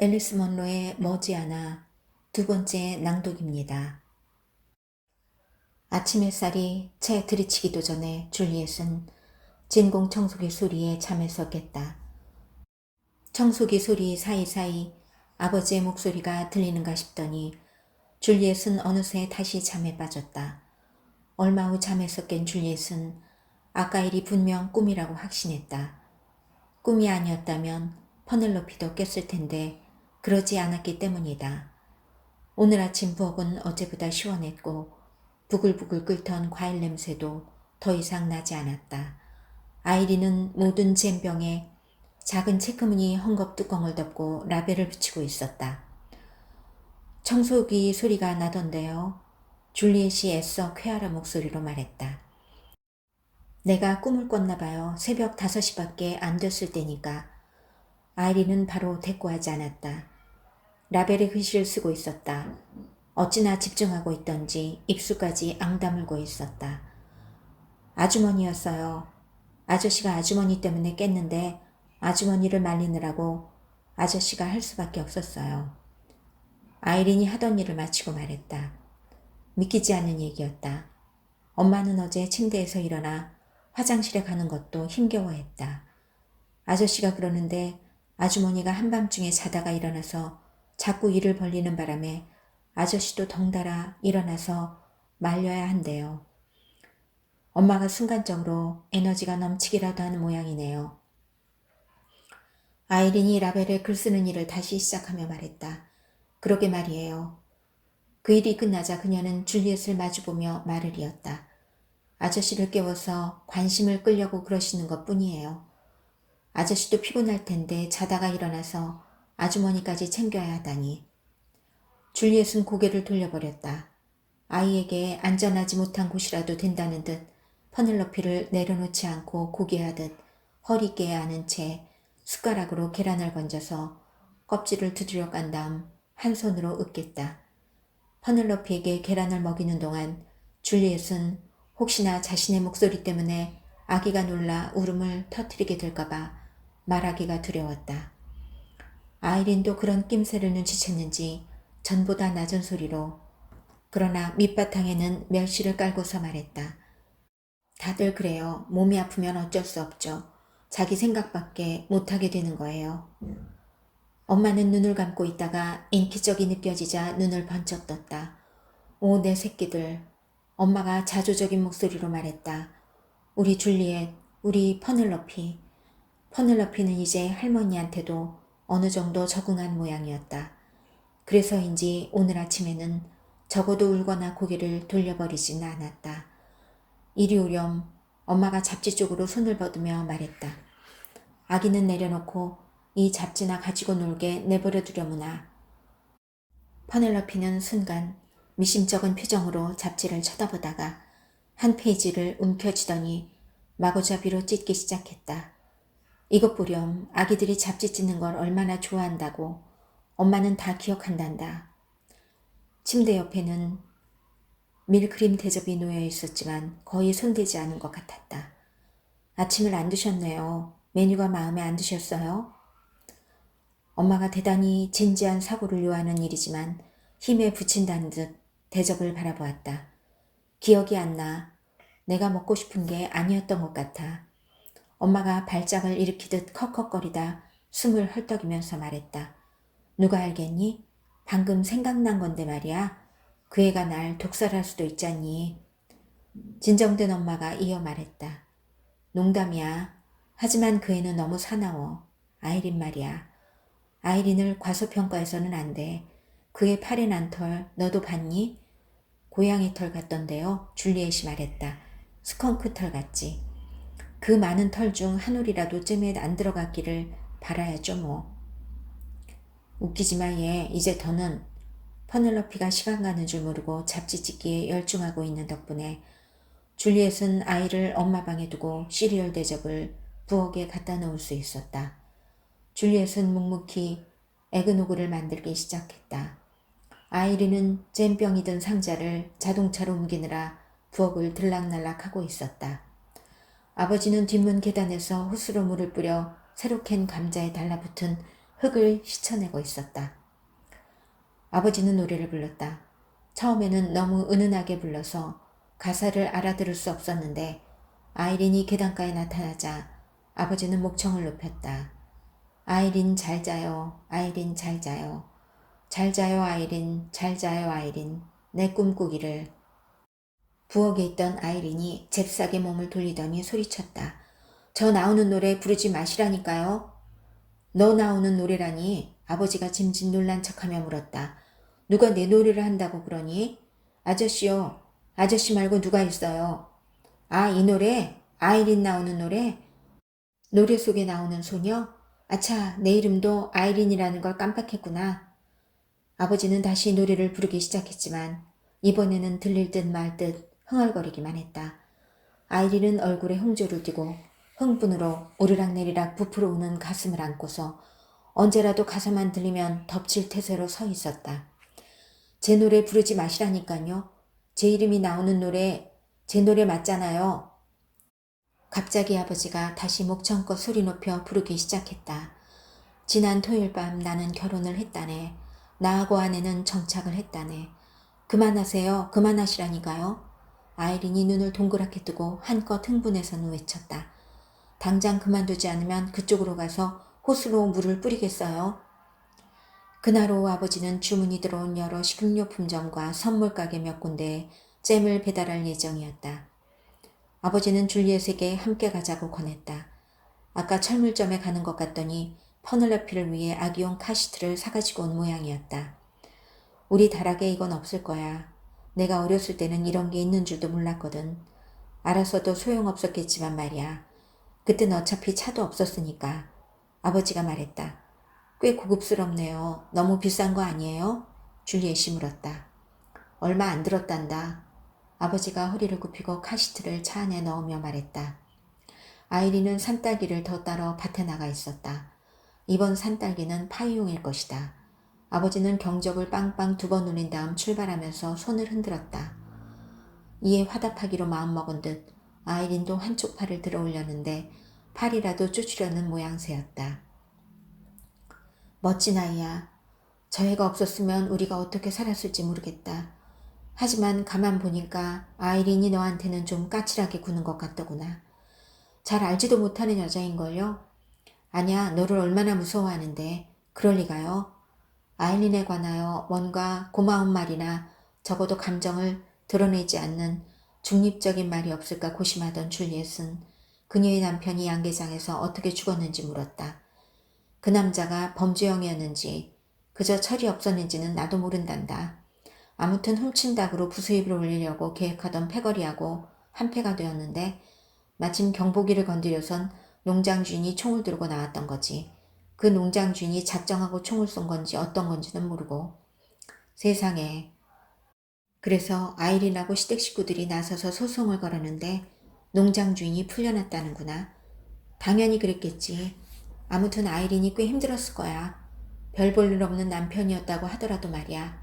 앨리스 먼로의 머지않아 두 번째 낭독입니다. 아침 햇살이 채 들이치기도 전에 줄리엣은 진공 청소기 소리에 잠에서 깼다. 청소기 소리 사이사이 아버지의 목소리가 들리는가 싶더니 줄리엣은 어느새 다시 잠에 빠졌다. 얼마 후 잠에서 깬 줄리엣은 아까 일이 분명 꿈이라고 확신했다. 꿈이 아니었다면 퍼넬로피도 깼을 텐데 그러지 않았기 때문이다. 오늘 아침 부엌은 어제보다 시원했고 부글부글 끓던 과일 냄새도 더 이상 나지 않았다. 아이리는 모든 잼병에 작은 체크무늬 헝겊 뚜껑을 덮고 라벨을 붙이고 있었다. 청소기 소리가 나던데요. 줄리엣이 애써 쾌활한 목소리로 말했다. 내가 꿈을 꿨나 봐요. 새벽 5시밖에 안 됐을 때니까. 아이리는 바로 대꾸하지 않았다. 라벨에 글씨를 쓰고 있었다. 어찌나 집중하고 있던지 입술까지 앙다물고 있었다. 아주머니였어요. 아저씨가 아주머니 때문에 깼는데 아주머니를 말리느라고 아저씨가 할 수밖에 없었어요. 아이린이 하던 일을 마치고 말했다. 믿기지 않는 얘기였다. 엄마는 어제 침대에서 일어나 화장실에 가는 것도 힘겨워했다. 아저씨가 그러는데 아주머니가 한밤중에 자다가 일어나서 자꾸 일을 벌리는 바람에 아저씨도 덩달아 일어나서 말려야 한대요. 엄마가 순간적으로 에너지가 넘치기라도 하는 모양이네요. 아이린이 라벨에 글 쓰는 일을 다시 시작하며 말했다. 그러게 말이에요. 그 일이 끝나자 그녀는 줄리엣을 마주보며 말을 이었다. 아저씨를 깨워서 관심을 끌려고 그러시는 것뿐이에요. 아저씨도 피곤할 텐데 자다가 일어나서 아주머니까지 챙겨야 하다니. 줄리엣은 고개를 돌려버렸다. 아이에게 안전하지 못한 곳이라도 된다는 듯 퍼넬로피를 내려놓지 않고 고개하듯 허리깨에 안은 채 숟가락으로 계란을 건져서 껍질을 두드려 깐 다음 한 손으로 으깼다. 퍼넬로피에게 계란을 먹이는 동안 줄리엣은 혹시나 자신의 목소리 때문에 아기가 놀라 울음을 터뜨리게 될까봐 말하기가 두려웠다. 아이린도 그런 낌새를 눈치챘는지 전보다 낮은 소리로 그러나 밑바탕에는 멸시를 깔고서 말했다. 다들 그래요. 몸이 아프면 어쩔 수 없죠. 자기 생각밖에 못하게 되는 거예요. 엄마는 눈을 감고 있다가 인기적이 느껴지자 눈을 번쩍 떴다. 오, 내 새끼들. 엄마가 자조적인 목소리로 말했다. 우리 줄리엣, 우리 퍼넬로피. 퍼넬로피는 이제 할머니한테도 어느 정도 적응한 모양이었다. 그래서인지 오늘 아침에는 적어도 울거나 고개를 돌려버리진 않았다. 이리 오렴. 엄마가 잡지 쪽으로 손을 뻗으며 말했다. 아기는 내려놓고 이 잡지나 가지고 놀게 내버려 두려무나. 퍼넬로피는 순간 미심쩍은 표정으로 잡지를 쳐다보다가 한 페이지를 움켜쥐더니 마구잡이로 찢기 시작했다. 이것 보렴. 아기들이 잡지 찢는 걸 얼마나 좋아한다고. 엄마는 다 기억한단다. 침대 옆에는 밀크림 대접이 놓여 있었지만 거의 손대지 않은 것 같았다. 아침을 안 드셨네요. 메뉴가 마음에 안 드셨어요? 엄마가 대단히 진지한 사고를 요하는 일이지만 힘에 부친다는 듯 대접을 바라보았다. 기억이 안 나. 내가 먹고 싶은 게 아니었던 것 같아. 엄마가 발작을 일으키듯 컥컥거리다 숨을 헐떡이면서 말했다. 누가 알겠니? 방금 생각난 건데 말이야. 그 애가 날 독살할 수도 있잖니. 진정된 엄마가 이어 말했다. 농담이야. 하지만 그 애는 너무 사나워. 아이린 말이야. 아이린을 과소평가해서는 안 돼. 그의 팔에 난 털 너도 봤니? 고양이 털 같던데요. 줄리엣이 말했다. 스컹크 털 같지. 그 많은 털 중 한 올이라도 쯤에 안 들어갔기를 바라야죠 뭐. 웃기지마 얘. 이제 더는. 퍼넬로피가 시간 가는 줄 모르고 잡지 찢기에 열중하고 있는 덕분에 줄리엣은 아이를 엄마 방에 두고 시리얼 대접을 부엌에 갖다 놓을 수 있었다. 줄리엣은 묵묵히 에그노그를 만들기 시작했다. 아이린은 잼병이 든 상자를 자동차로 옮기느라 부엌을 들락날락하고 있었다. 아버지는 뒷문 계단에서 호스로 물을 뿌려 새로 캔 감자에 달라붙은 흙을 씻어내고 있었다. 아버지는 노래를 불렀다. 처음에는 너무 은은하게 불러서 가사를 알아들을 수 없었는데 아이린이 계단가에 나타나자 아버지는 목청을 높였다. 아이린 잘 자요. 아이린 잘 자요. 잘 자요 아이린. 잘 자요 아이린. 내 꿈꾸기를. 부엌에 있던 아이린이 잽싸게 몸을 돌리더니 소리쳤다. 저 나오는 노래 부르지 마시라니까요. 너 나오는 노래라니. 아버지가 짐짓 놀란 척하며 물었다. 누가 내 노래를 한다고 그러니? 아저씨요. 아저씨 말고 누가 있어요. 아, 이 노래? 아이린 나오는 노래? 노래 속에 나오는 소녀? 아차, 내 이름도 아이린이라는 걸 깜빡했구나. 아버지는 다시 노래를 부르기 시작했지만 이번에는 들릴 듯 말 듯 흥얼거리기만 했다. 아이린은 얼굴에 홍조를 띠고 흥분으로 오르락내리락 부풀어 오는 가슴을 안고서 언제라도 가사만 들리면 덮칠 태세로 서 있었다. 제 노래 부르지 마시라니까요. 제 이름이 나오는 노래, 제 노래 맞잖아요. 갑자기 아버지가 다시 목청껏 소리 높여 부르기 시작했다. 지난 토요일 밤 나는 결혼을 했다네. 나하고 아내는 정착을 했다네. 그만하세요. 그만하시라니까요. 아이린이 눈을 동그랗게 뜨고 한껏 흥분해서 외쳤다. 당장 그만두지 않으면 그쪽으로 가서 호수로 물을 뿌리겠어요. 그날 오후 아버지는 주문이 들어온 여러 식료품점과 선물가게 몇 군데에 잼을 배달할 예정이었다. 아버지는 줄리엣에게 함께 가자고 권했다. 아까 철물점에 가는 것 같더니 퍼넬로피를 위해 아기용 카시트를 사가지고 온 모양이었다. 우리 다락에 이건 없을 거야. 내가 어렸을 때는 이런 게 있는 줄도 몰랐거든. 알아서도 소용없었겠지만 말이야. 그땐 어차피 차도 없었으니까. 아버지가 말했다. 꽤 고급스럽네요. 너무 비싼 거 아니에요? 줄리엣이 물었다. 얼마 안 들었단다. 아버지가 허리를 굽히고 카시트를 차 안에 넣으며 말했다. 아이린은 산딸기를 더 따러 밭에 나가 있었다. 이번 산딸기는 파이용일 것이다. 아버지는 경적을 빵빵 2번 울린 다음 출발하면서 손을 흔들었다. 이에 화답하기로 마음먹은 듯 아이린도 한쪽 팔을 들어 올렸는데 팔이라도 쫓으려는 모양새였다. 멋진 아이야. 저 애가 없었으면 우리가 어떻게 살았을지 모르겠다. 하지만 가만 보니까 아이린이 너한테는 좀 까칠하게 구는 것 같더구나. 잘 알지도 못하는 여자인걸요? 아냐, 너를 얼마나 무서워하는데. 그럴 리가요. 아이린에 관하여 뭔가 고마운 말이나 적어도 감정을 드러내지 않는 중립적인 말이 없을까 고심하던 줄리엣은 그녀의 남편이 양계장에서 어떻게 죽었는지 물었다. 그 남자가 범죄형이었는지 그저 철이 없었는지는 나도 모른단다. 아무튼 훔친 닭으로 부수입을 올리려고 계획하던 패거리하고 한패가 되었는데 마침 경보기를 건드려선 농장 주인이 총을 들고 나왔던 거지. 그 농장 주인이 작정하고 총을 쏜 건지 어떤 건지는 모르고. 세상에. 그래서 아이린하고 시댁 식구들이 나서서 소송을 걸었는데 농장 주인이 풀려났다는구나. 당연히 그랬겠지. 아무튼 아이린이 꽤 힘들었을 거야. 별 볼 일 없는 남편이었다고 하더라도 말이야.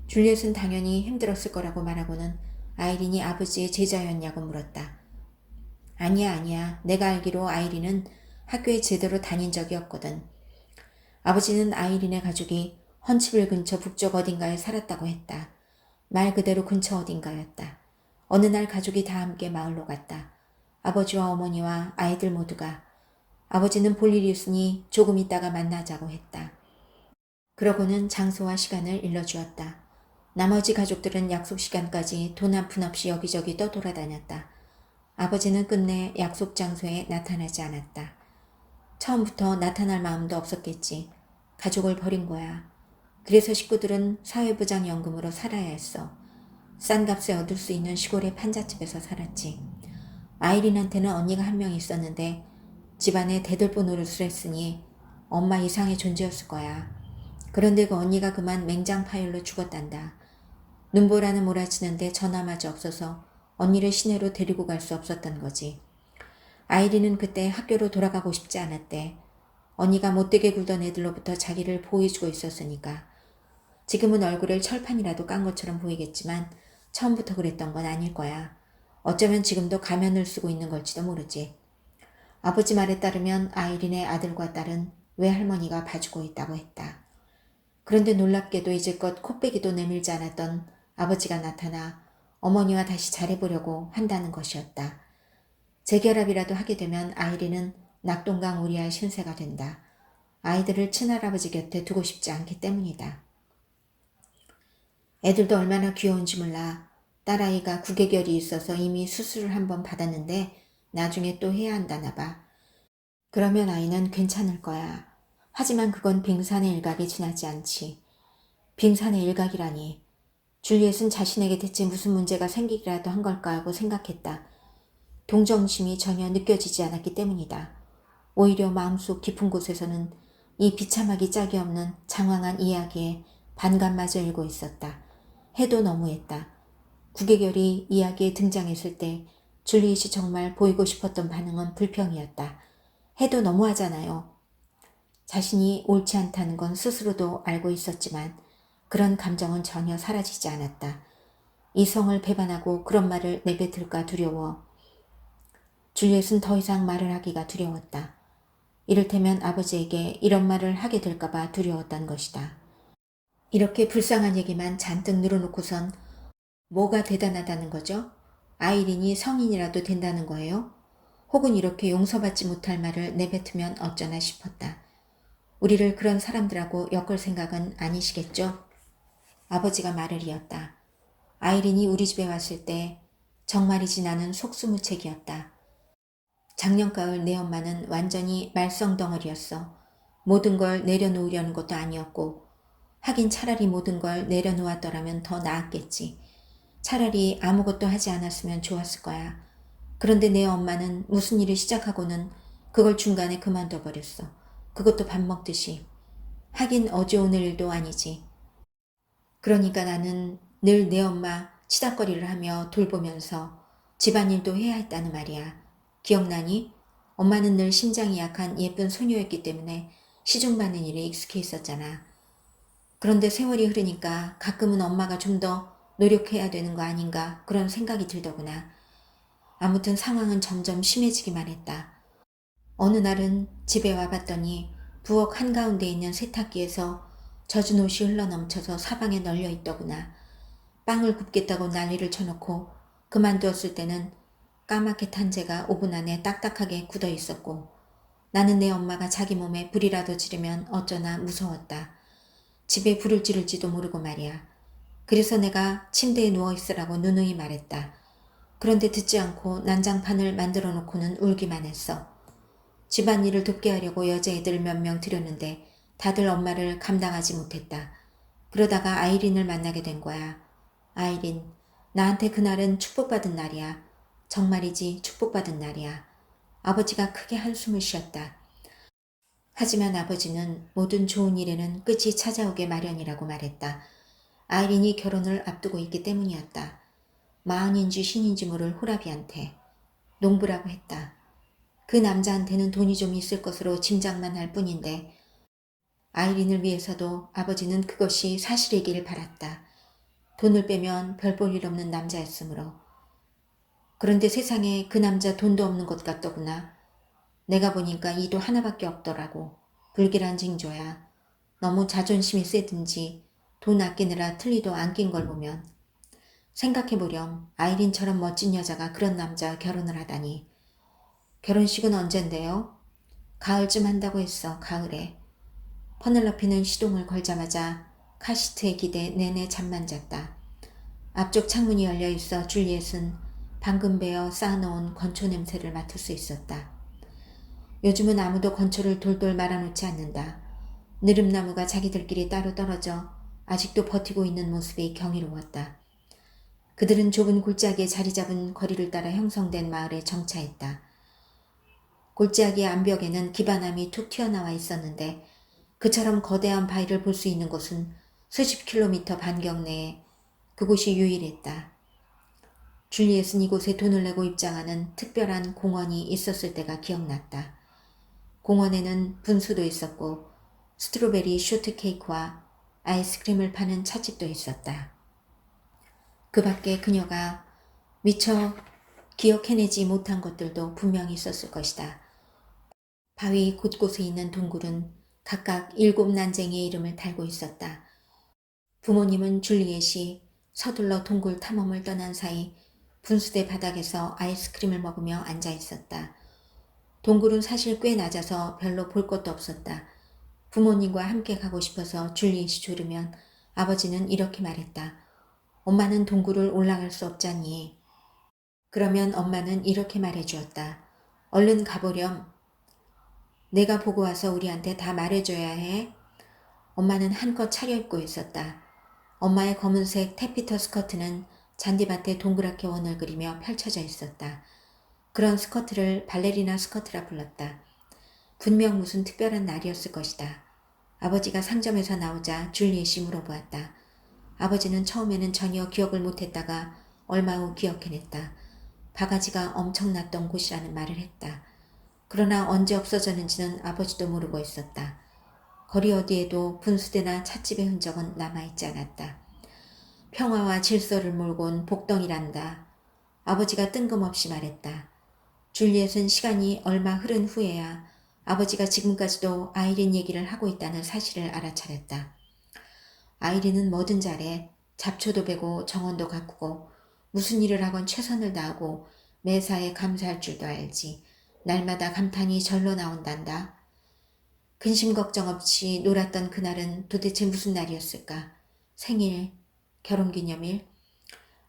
줄리엣은 당연히 힘들었을 거라고 말하고는 아이린이 아버지의 제자였냐고 물었다. 아니야. 내가 알기로 아이린은 학교에 제대로 다닌 적이 없거든. 아버지는 아이린의 가족이 헌치빌 근처 북쪽 어딘가에 살았다고 했다. 말 그대로 근처 어딘가였다. 어느 날 가족이 다 함께 마을로 갔다. 아버지와 어머니와 아이들 모두가. 아버지는 볼 일이 있으니 조금 있다가 만나자고 했다. 그러고는 장소와 시간을 일러주었다. 나머지 가족들은 약속 시간까지 돈 한 푼 없이 여기저기 떠돌아다녔다. 아버지는 끝내 약속 장소에 나타나지 않았다. 처음부터 나타날 마음도 없었겠지. 가족을 버린 거야. 그래서 식구들은 사회보장 연금으로 살아야 했어. 싼 값에 얻을 수 있는 시골의 판잣집에서 살았지. 아이린한테는 언니가 한 명 있었는데 집안에 대들보 노릇을 했으니 엄마 이상의 존재였을 거야. 그런데 그 언니가 그만 맹장 파열로 죽었단다. 눈보라는 몰아치는데 전화마저 없어서 언니를 시내로 데리고 갈 수 없었던 거지. 아이린은 그때 학교로 돌아가고 싶지 않았대. 언니가 못되게 굴던 애들로부터 자기를 보호해주고 있었으니까. 지금은 얼굴을 철판이라도 깐 것처럼 보이겠지만 처음부터 그랬던 건 아닐 거야. 어쩌면 지금도 가면을 쓰고 있는 걸지도 모르지. 아버지 말에 따르면 아이린의 아들과 딸은 외할머니가 봐주고 있다고 했다. 그런데 놀랍게도 이제껏 코빼기도 내밀지 않았던 아버지가 나타나 어머니와 다시 잘해보려고 한다는 것이었다. 재결합이라도 하게 되면 아이린은 낙동강 우리아의 신세가 된다. 아이들을 친할아버지 곁에 두고 싶지 않기 때문이다. 애들도 얼마나 귀여운지 몰라. 딸아이가 구개결이 있어서 이미 수술을 한번 받았는데 나중에 또 해야 한다나 봐. 그러면 아이는 괜찮을 거야. 하지만 그건 빙산의 일각이 지나지 않지. 빙산의 일각이라니. 줄리엣은 자신에게 대체 무슨 문제가 생기기라도 한 걸까 하고 생각했다. 동정심이 전혀 느껴지지 않았기 때문이다. 오히려 마음속 깊은 곳에서는 이 비참하기 짝이 없는 장황한 이야기에 반감마저 일고 있었다. 해도 너무했다. 구개결이 이야기에 등장했을 때 줄리엣이 정말 보이고 싶었던 반응은 불평이었다. 해도 너무하잖아요. 자신이 옳지 않다는 건 스스로도 알고 있었지만 그런 감정은 전혀 사라지지 않았다. 이성을 배반하고 그런 말을 내뱉을까 두려워. 줄리엣은 더 이상 말을 하기가 두려웠다. 이를테면 아버지에게 이런 말을 하게 될까봐 두려웠던 것이다. 이렇게 불쌍한 얘기만 잔뜩 늘어놓고선 뭐가 대단하다는 거죠? 아이린이 성인이라도 된다는 거예요? 혹은 이렇게 용서받지 못할 말을 내뱉으면 어쩌나 싶었다. 우리를 그런 사람들하고 엮을 생각은 아니시겠죠? 아버지가 말을 이었다. 아이린이 우리 집에 왔을 때 정말이지 나는 속수무책이었다. 작년 가을 내 엄마는 완전히 말썽덩어리였어. 모든 걸 내려놓으려는 것도 아니었고 하긴 차라리 모든 걸 내려놓았더라면 더 나았겠지. 차라리 아무것도 하지 않았으면 좋았을 거야. 그런데 내 엄마는 무슨 일을 시작하고는 그걸 중간에 그만둬 버렸어. 그것도 밥 먹듯이. 하긴 어제 오늘 일도 아니지. 그러니까 나는 늘 내 엄마 치닥거리를 하며 돌보면서 집안일도 해야 했다는 말이야. 기억나니? 엄마는 늘 심장이 약한 예쁜 소녀였기 때문에 시중받는 일에 익숙해 있었잖아. 그런데 세월이 흐르니까 가끔은 엄마가 좀 더 노력해야 되는 거 아닌가 그런 생각이 들더구나. 아무튼 상황은 점점 심해지기만 했다. 어느 날은 집에 와봤더니 부엌 한가운데 있는 세탁기에서 젖은 옷이 흘러넘쳐서 사방에 널려 있더구나. 빵을 굽겠다고 난리를 쳐놓고 그만두었을 때는 까맣게 탄 재가 오븐 안에 딱딱하게 굳어 있었고 나는 내 엄마가 자기 몸에 불이라도 지르면 어쩌나 무서웠다. 집에 불을 지를지도 모르고 말이야. 그래서 내가 침대에 누워있으라고 누누이 말했다. 그런데 듣지 않고 난장판을 만들어 놓고는 울기만 했어. 집안일을 돕게 하려고 여자애들 몇 명 들였는데 다들 엄마를 감당하지 못했다. 그러다가 아이린을 만나게 된 거야. 아이린, 나한테 그날은 축복받은 날이야. 정말이지 축복받은 날이야. 아버지가 크게 한숨을 쉬었다. 하지만 아버지는 모든 좋은 일에는 끝이 찾아오게 마련이라고 말했다. 아이린이 결혼을 앞두고 있기 때문이었다. 마흔인지 신인지 모를 호라비한테 농부라고 했다. 그 남자한테는 돈이 좀 있을 것으로 짐작만 할 뿐인데 아이린을 위해서도 아버지는 그것이 사실이길 바랐다. 돈을 빼면 별 볼 일 없는 남자였으므로. 그런데 세상에 그 남자 돈도 없는 것 같더구나. 내가 보니까 이도 하나밖에 없더라고. 불길한 징조야. 너무 자존심이 세든지 돈 아끼느라 틀리도 안 낀 걸 보면. 생각해보렴. 아이린처럼 멋진 여자가 그런 남자와 결혼을 하다니. 결혼식은 언젠데요? 가을쯤 한다고 했어. 가을에. 퍼넬러피는 시동을 걸자마자 카시트에 기대 내내 잠만 잤다. 앞쪽 창문이 열려 있어 줄리엣은 방금 베어 쌓아놓은 건초 냄새를 맡을 수 있었다. 요즘은 아무도 건초를 돌돌 말아놓지 않는다. 느릅나무가 자기들끼리 따로 떨어져 아직도 버티고 있는 모습이 경이로웠다. 그들은 좁은 골짜기에 자리 잡은 거리를 따라 형성된 마을에 정차했다. 골짜기 암벽에는 기반함이 툭 튀어나와 있었는데 그처럼 거대한 바위를 볼 수 있는 곳은 수십 킬로미터 반경 내에 그곳이 유일했다. 줄리엣은 이곳에 돈을 내고 입장하는 특별한 공원이 있었을 때가 기억났다. 공원에는 분수도 있었고 스트로베리 쇼트케이크와 아이스크림을 파는 찻집도 있었다. 그 밖에 그녀가 미처 기억해내지 못한 것들도 분명히 있었을 것이다. 바위 곳곳에 있는 동굴은 각각 7난쟁이의 이름을 달고 있었다. 부모님은 줄리엣이 서둘러 동굴 탐험을 떠난 사이 분수대 바닥에서 아이스크림을 먹으며 앉아 있었다. 동굴은 사실 꽤 낮아서 별로 볼 것도 없었다. 부모님과 함께 가고 싶어서 줄리엣이 조르면 아버지는 이렇게 말했다. 엄마는 동굴을 올라갈 수 없잖니. 그러면 엄마는 이렇게 말해주었다. 얼른 가보렴. 내가 보고 와서 우리한테 다 말해줘야 해. 엄마는 한껏 차려입고 있었다. 엄마의 검은색 태피터 스커트는 잔디밭에 동그랗게 원을 그리며 펼쳐져 있었다. 그런 스커트를 발레리나 스커트라 불렀다. 분명 무슨 특별한 날이었을 것이다. 아버지가 상점에서 나오자 줄리엣이 물어보았다. 아버지는 처음에는 전혀 기억을 못했다가 얼마 후 기억해냈다. 바가지가 엄청났던 곳이라는 말을 했다. 그러나 언제 없어졌는지는 아버지도 모르고 있었다. 거리 어디에도 분수대나 찻집의 흔적은 남아있지 않았다. 평화와 질서를 몰고 온 복덩이란다. 아버지가 뜬금없이 말했다. 줄리엣은 시간이 얼마 흐른 후에야 아버지가 지금까지도 아이린 얘기를 하고 있다는 사실을 알아차렸다. 아이린은 뭐든 잘해. 잡초도 베고 정원도 가꾸고 무슨 일을 하건 최선을 다하고 매사에 감사할 줄도 알지. 날마다 감탄이 절로 나온단다. 근심 걱정 없이 놀았던 그날은 도대체 무슨 날이었을까? 생일, 결혼기념일?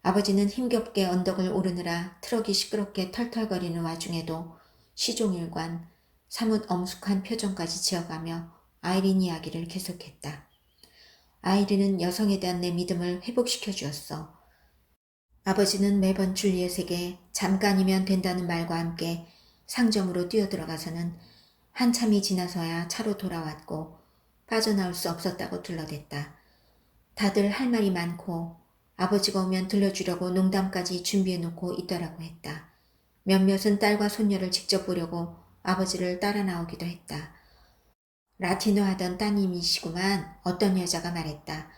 아버지는 힘겹게 언덕을 오르느라 트럭이 시끄럽게 털털거리는 와중에도 시종일관 사뭇 엄숙한 표정까지 지어가며 아이린 이야기를 계속했다. 아이린은 여성에 대한 내 믿음을 회복시켜 주었어. 아버지는 매번 줄리엣에게 잠깐이면 된다는 말과 함께 상점으로 뛰어들어가서는 한참이 지나서야 차로 돌아왔고 빠져나올 수 없었다고 둘러댔다. 다들 할 말이 많고 아버지가 오면 들려주려고 농담까지 준비해놓고 있더라고 했다. 몇몇은 딸과 손녀를 직접 보려고 아버지를 따라 나오기도 했다. 라틴어 하던 따님이시구만. 어떤 여자가 말했다.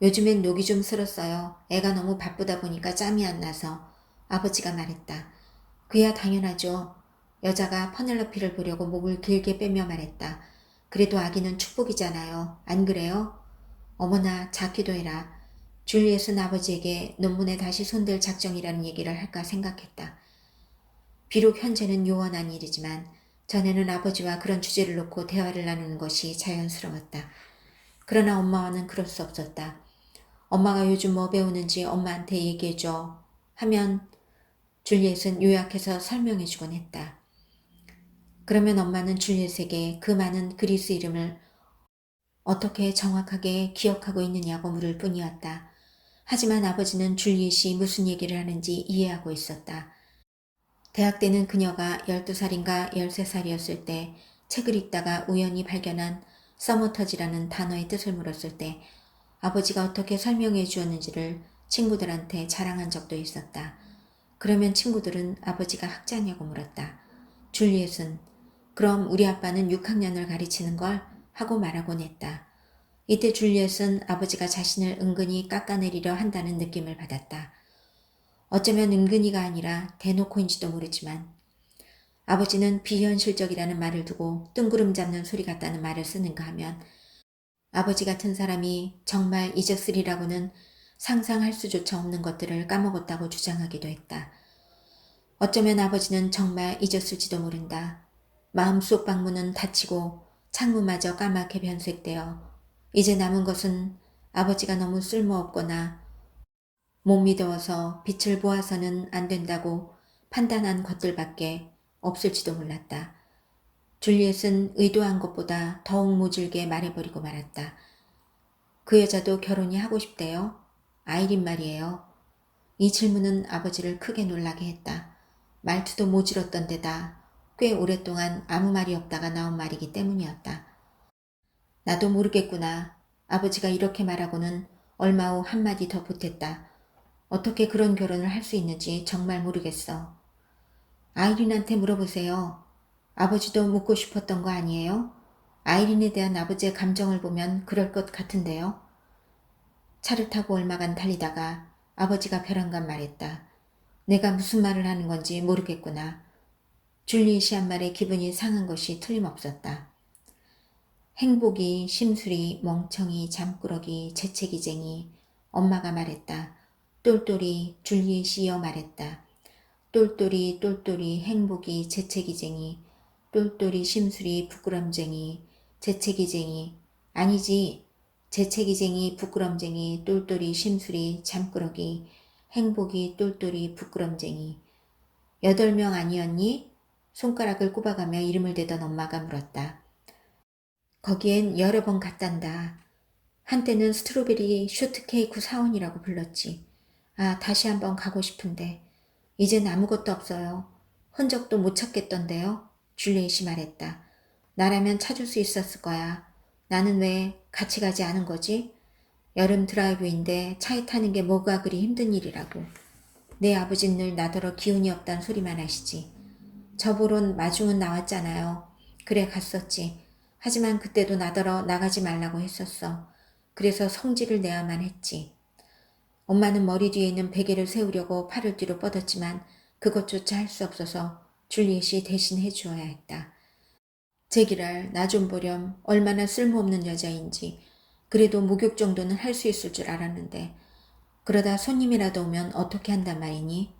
요즘엔 녹이 좀 슬었어요. 애가 너무 바쁘다 보니까 짬이 안 나서. 아버지가 말했다. 그야 당연하죠. 여자가 퍼넬로피를 보려고 목을 길게 빼며 말했다. 그래도 아기는 축복이잖아요. 안 그래요? 어머나 작기도 해라. 줄리엣은 아버지에게 논문에 다시 손댈 작정이라는 얘기를 할까 생각했다. 비록 현재는 요원한 일이지만 전에는 아버지와 그런 주제를 놓고 대화를 나누는 것이 자연스러웠다. 그러나 엄마와는 그럴 수 없었다. 엄마가 요즘 뭐 배우는지 엄마한테 얘기해줘 하면 줄리엣은 요약해서 설명해주곤 했다. 그러면 엄마는 줄리엣에게 그 많은 그리스 이름을 어떻게 정확하게 기억하고 있느냐고 물을 뿐이었다. 하지만 아버지는 줄리엣이 무슨 얘기를 하는지 이해하고 있었다. 대학 때는 그녀가 12살인가 13살이었을 때 책을 읽다가 우연히 발견한 서머터지라는 단어의 뜻을 물었을 때 아버지가 어떻게 설명해 주었는지를 친구들한테 자랑한 적도 있었다. 그러면 친구들은 아버지가 학자냐고 물었다. 줄리엣은 그럼 우리 아빠는 6학년을 가르치는 걸 하고 말하곤 했다. 이때 줄리엣은 아버지가 자신을 은근히 깎아내리려 한다는 느낌을 받았다. 어쩌면 은근히가 아니라 대놓고인지도 모르지만 아버지는 비현실적이라는 말을 두고 뜬구름 잡는 소리 같다는 말을 쓰는가 하면 아버지 같은 사람이 정말 잊었으리라고는 상상할 수조차 없는 것들을 까먹었다고 주장하기도 했다. 어쩌면 아버지는 정말 잊었을지도 모른다. 마음속 방문은 닫히고 창문마저 까맣게 변색되어 이제 남은 것은 아버지가 너무 쓸모없거나 못 믿어서 빛을 보아서는 안 된다고 판단한 것들밖에 없을지도 몰랐다. 줄리엣은 의도한 것보다 더욱 모질게 말해버리고 말았다. 그 여자도 결혼이 하고 싶대요. 아이린 말이에요. 이 질문은 아버지를 크게 놀라게 했다. 말투도 모질었던 데다 꽤 오랫동안 아무 말이 없다가 나온 말이기 때문이었다. 나도 모르겠구나. 아버지가 이렇게 말하고는 얼마 후 한마디 더 보탰다. 어떻게 그런 결혼을 할 수 있는지 정말 모르겠어. 아이린한테 물어보세요. 아버지도 묻고 싶었던 거 아니에요? 아이린에 대한 아버지의 감정을 보면 그럴 것 같은데요. 차를 타고 얼마간 달리다가 아버지가 벼랑간 말했다. 내가 무슨 말을 하는 건지 모르겠구나. 줄리엣이 한 말에 기분이 상한 것이 틀림없었다. 행복이, 심술이, 멍청이, 잠꾸러기, 재채기쟁이. 엄마가 말했다. 똘똘이, 줄리엣이여 말했다. 똘똘이, 똘똘이, 행복이, 재채기쟁이. 똘똘이, 심술이, 부끄럼쟁이, 재채기쟁이. 아니지. 재채기쟁이, 부끄럼쟁이, 똘똘이, 심술이, 잠꾸러기, 행복이, 똘똘이, 부끄럼쟁이. 8명 아니었니? 손가락을 꼽아가며 이름을 대던 엄마가 물었다. 거기엔 여러 번 갔단다. 한때는 스트로베리 쇼트케이크 사원이라고 불렀지. 아, 다시 한번 가고 싶은데 이젠 아무것도 없어요. 흔적도 못 찾겠던데요. 줄리엣이 말했다. 나라면 찾을 수 있었을 거야. 나는 왜 같이 가지 않은 거지? 여름 드라이브인데 차에 타는 게 뭐가 그리 힘든 일이라고. 내 아버진 늘 나더러 기운이 없단 소리만 하시지. 저보론 마중은 나왔잖아요. 그래 갔었지. 하지만 그때도 나더러 나가지 말라고 했었어. 그래서 성질을 내야만 했지. 엄마는 머리 뒤에 있는 베개를 세우려고 팔을 뒤로 뻗었지만 그것조차 할 수 없어서 줄리엣이 대신 해주어야 했다. 제기랄 나 좀 보렴. 얼마나 쓸모없는 여자인지. 그래도 목욕 정도는 할 수 있을 줄 알았는데 그러다 손님이라도 오면 어떻게 한단 말이니?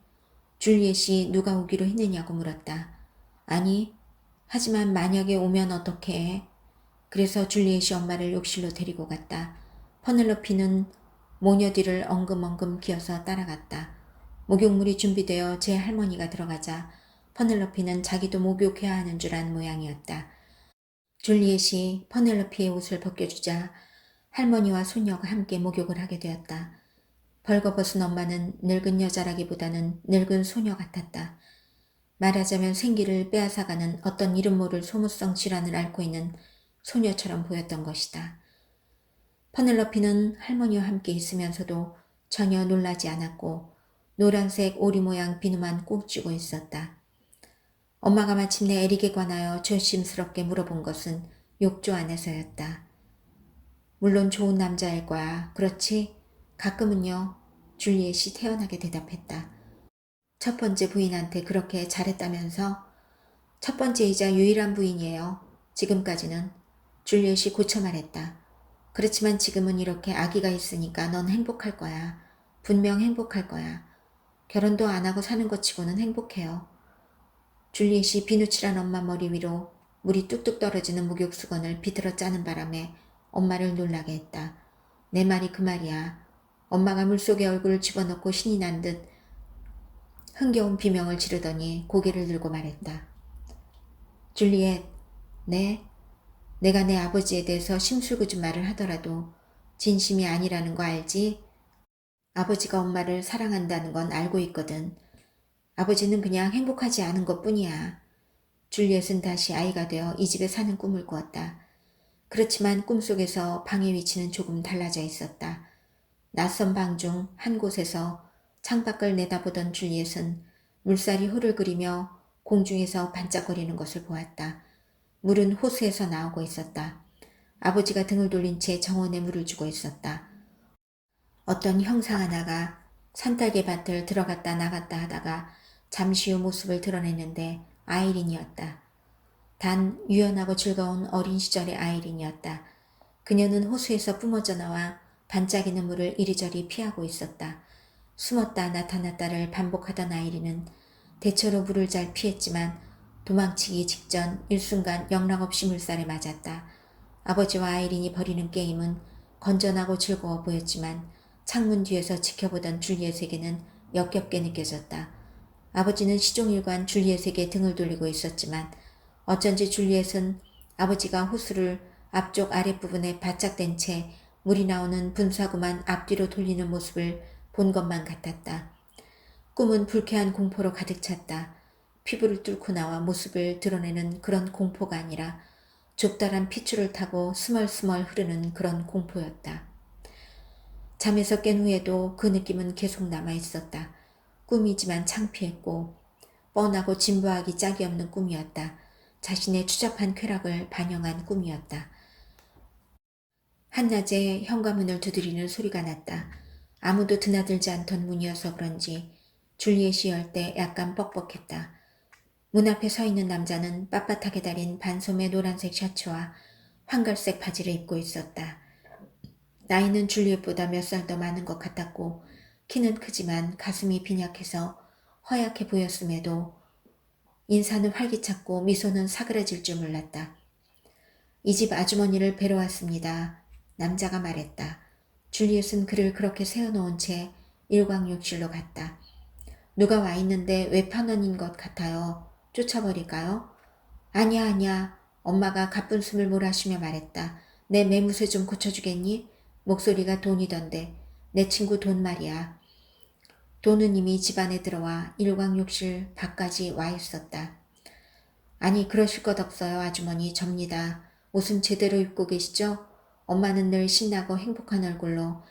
줄리엣이 누가 오기로 했느냐고 물었다. 아니, 하지만 만약에 오면 어떻게 해? 그래서 줄리엣이 엄마를 욕실로 데리고 갔다. 퍼넬로피는 모녀 뒤를 엉금엉금 기어서 따라갔다. 목욕물이 준비되어 제 할머니가 들어가자 퍼넬로피는 자기도 목욕해야 하는 줄 안 모양이었다. 줄리엣이 퍼넬로피의 옷을 벗겨주자 할머니와 손녀가 함께 목욕을 하게 되었다. 벌거벗은 엄마는 늙은 여자라기보다는 늙은 소녀 같았다. 말하자면 생기를 빼앗아가는 어떤 이름 모를 소모성 질환을 앓고 있는 소녀처럼 보였던 것이다. 퍼넬로피는 할머니와 함께 있으면서도 전혀 놀라지 않았고 노란색 오리 모양 비누만 꼭 쥐고 있었다. 엄마가 마침내 에릭에 관하여 조심스럽게 물어본 것은 욕조 안에서였다. 물론 좋은 남자일 거야. 그렇지? 가끔은요. 줄리엣이 태연하게 대답했다. 첫 번째 부인한테 그렇게 잘했다면서? 첫 번째이자 유일한 부인이에요. 지금까지는. 줄리엣이 고쳐 말했다. 그렇지만 지금은 이렇게 아기가 있으니까 넌 행복할 거야. 분명 행복할 거야. 결혼도 안 하고 사는 것 치고는 행복해요. 줄리엣이 비누칠한 엄마 머리 위로 물이 뚝뚝 떨어지는 목욕수건을 비틀어 짜는 바람에 엄마를 놀라게 했다. 내 말이 그 말이야. 엄마가 물속에 얼굴을 집어넣고 신이 난 듯 흥겨운 비명을 지르더니 고개를 들고 말했다. 줄리엣, 네? 내가 내 아버지에 대해서 심술궂은 말을 하더라도 진심이 아니라는 거 알지? 아버지가 엄마를 사랑한다는 건 알고 있거든. 아버지는 그냥 행복하지 않은 것뿐이야. 줄리엣은 다시 아이가 되어 이 집에 사는 꿈을 꾸었다. 그렇지만 꿈속에서 방의 위치는 조금 달라져 있었다. 낯선 방 중 한 곳에서 창밖을 내다보던 줄리엣은 물살이 흐르그리며 공중에서 반짝거리는 것을 보았다. 물은 호수에서 나오고 있었다. 아버지가 등을 돌린 채 정원에 물을 주고 있었다. 어떤 형상 하나가 산딸기 밭을 들어갔다 나갔다 하다가 잠시 후 모습을 드러냈는데 아이린이었다. 단 유연하고 즐거운 어린 시절의 아이린이었다. 그녀는 호수에서 뿜어져 나와 반짝이는 물을 이리저리 피하고 있었다. 숨었다 나타났다를 반복하던 아이린은 대체로 물을 잘 피했지만 도망치기 직전 일순간 영락없이 물살에 맞았다. 아버지와 아이린이 벌이는 게임은 건전하고 즐거워 보였지만 창문 뒤에서 지켜보던 줄리엣에게는 역겹게 느껴졌다. 아버지는 시종일관 줄리엣에게 등을 돌리고 있었지만 어쩐지 줄리엣은 아버지가 호수를 앞쪽 아랫부분에 바짝 댄 채 물이 나오는 분사구만 앞뒤로 돌리는 모습을 본 것만 같았다. 꿈은 불쾌한 공포로 가득 찼다. 피부를 뚫고 나와 모습을 드러내는 그런 공포가 아니라 좁다란 핏줄을 타고 스멀스멀 흐르는 그런 공포였다. 잠에서 깬 후에도 그 느낌은 계속 남아있었다. 꿈이지만 창피했고 뻔하고 진부하기 짝이 없는 꿈이었다. 자신의 추잡한 쾌락을 반영한 꿈이었다. 한낮에 현관문을 두드리는 소리가 났다. 아무도 드나들지 않던 문이어서 그런지 줄리엣이 열 때 약간 뻑뻑했다. 문 앞에 서 있는 남자는 빳빳하게 달인 반소매 노란색 셔츠와 황갈색 바지를 입고 있었다. 나이는 줄리엣보다 몇 살 더 많은 것 같았고 키는 크지만 가슴이 빈약해서 허약해 보였음에도 인사는 활기찼고 미소는 사그라질 줄 몰랐다. 이 집 아주머니를 뵈러 왔습니다. 남자가 말했다. 줄리엣은 그를 그렇게 세워놓은 채 일광욕실로 갔다. 누가 와 있는데 외판원인 것 같아요. 쫓아버릴까요? 아니야, 아니야. 엄마가 가쁜 숨을 몰아쉬며 말했다. 내 매무새 좀 고쳐주겠니? 목소리가 돈이던데. 내 친구 돈 말이야. 돈은 이미 집안에 들어와 일광욕실 밖까지 와 있었다. 아니 그러실 것 없어요 아주머니 접니다. 옷은 제대로 입고 계시죠? 엄마는 늘 신나고 행복한 얼굴로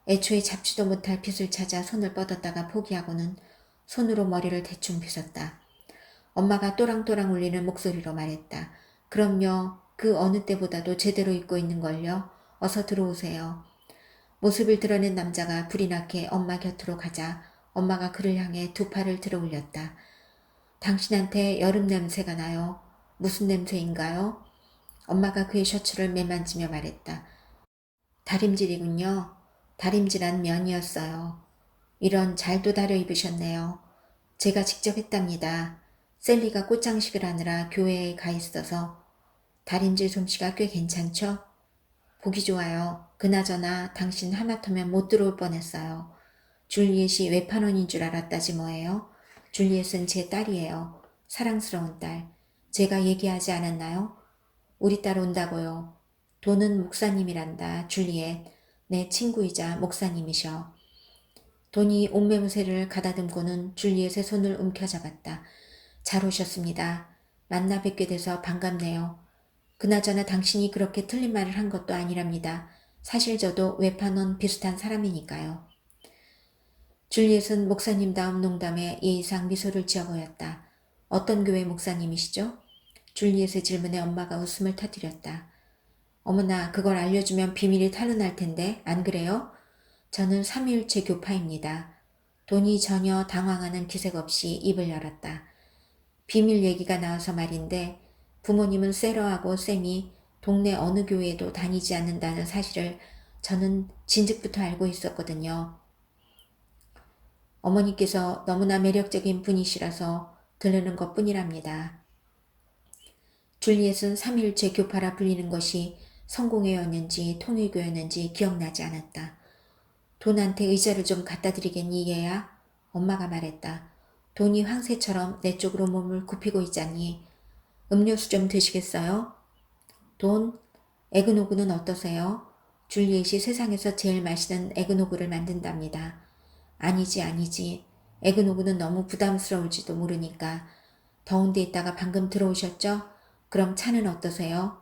애초에 잡지도 못할 빗을 찾아 손을 뻗었다가 포기하고는 손으로 머리를 대충 빗었다. 엄마가 또랑또랑 울리는 목소리로 말했다. 그럼요. 그 어느 때보다도 제대로 입고 있는걸요. 어서 들어오세요. 모습을 드러낸 남자가 불이 나게 엄마 곁으로 가자 엄마가 그를 향해 두 팔을 들어 올렸다. 당신한테 여름 냄새가 나요. 무슨 냄새인가요? 엄마가 그의 셔츠를 매만지며 말했다. 다림질이군요. 다림질한 면이었어요. 이런 잘도 다려 입으셨네요. 제가 직접 했답니다. 셀리가 꽃장식을 하느라 교회에 가 있어서 다림질 솜씨가 꽤 괜찮죠? 보기 좋아요. 그나저나 당신 하마터면 못 들어올 뻔했어요. 줄리엣이 외판원인 줄 알았다지 뭐예요? 줄리엣은 제 딸이에요. 사랑스러운 딸. 제가 얘기하지 않았나요? 우리 딸 온다고요. 돈은 목사님이란다. 줄리엣. 내 친구이자 목사님이셔. 돈이 옷매무새를 가다듬고는 줄리엣의 손을 움켜잡았다. 잘 오셨습니다. 만나 뵙게 돼서 반갑네요. 그나저나 당신이 그렇게 틀린 말을 한 것도 아니랍니다. 사실 저도 외판원 비슷한 사람이니까요. 줄리엣은 목사님다움 농담에 예의상 미소를 지어 보였다. 어떤 교회 목사님이시죠? 줄리엣의 질문에 엄마가 웃음을 터뜨렸다. 어머나 그걸 알려주면 비밀이 탄로날 텐데 안 그래요? 저는 삼위일체 교파입니다. 돈이 전혀 당황하는 기색 없이 입을 열었다. 비밀 얘기가 나와서 말인데 부모님은 세러하고 쌤이 동네 어느 교회에도 다니지 않는다는 사실을 저는 진즉부터 알고 있었거든요. 어머니께서 너무나 매력적인 분이시라서 들르는 것뿐이랍니다. 줄리엣은 삼위일체 교파라 불리는 것이 성공회였는지 통일교였는지 기억나지 않았다. 돈한테 의자를 좀 갖다 드리겠니 얘야? 엄마가 말했다. 돈이 황새처럼 내 쪽으로 몸을 굽히고 있자니 음료수 좀 드시겠어요? 돈, 에그노그는 어떠세요? 줄리엣이 세상에서 제일 맛있는 에그노그를 만든답니다. 아니지 아니지. 에그노그는 너무 부담스러울지도 모르니까. 더운 데 있다가 방금 들어오셨죠? 그럼 차는 어떠세요?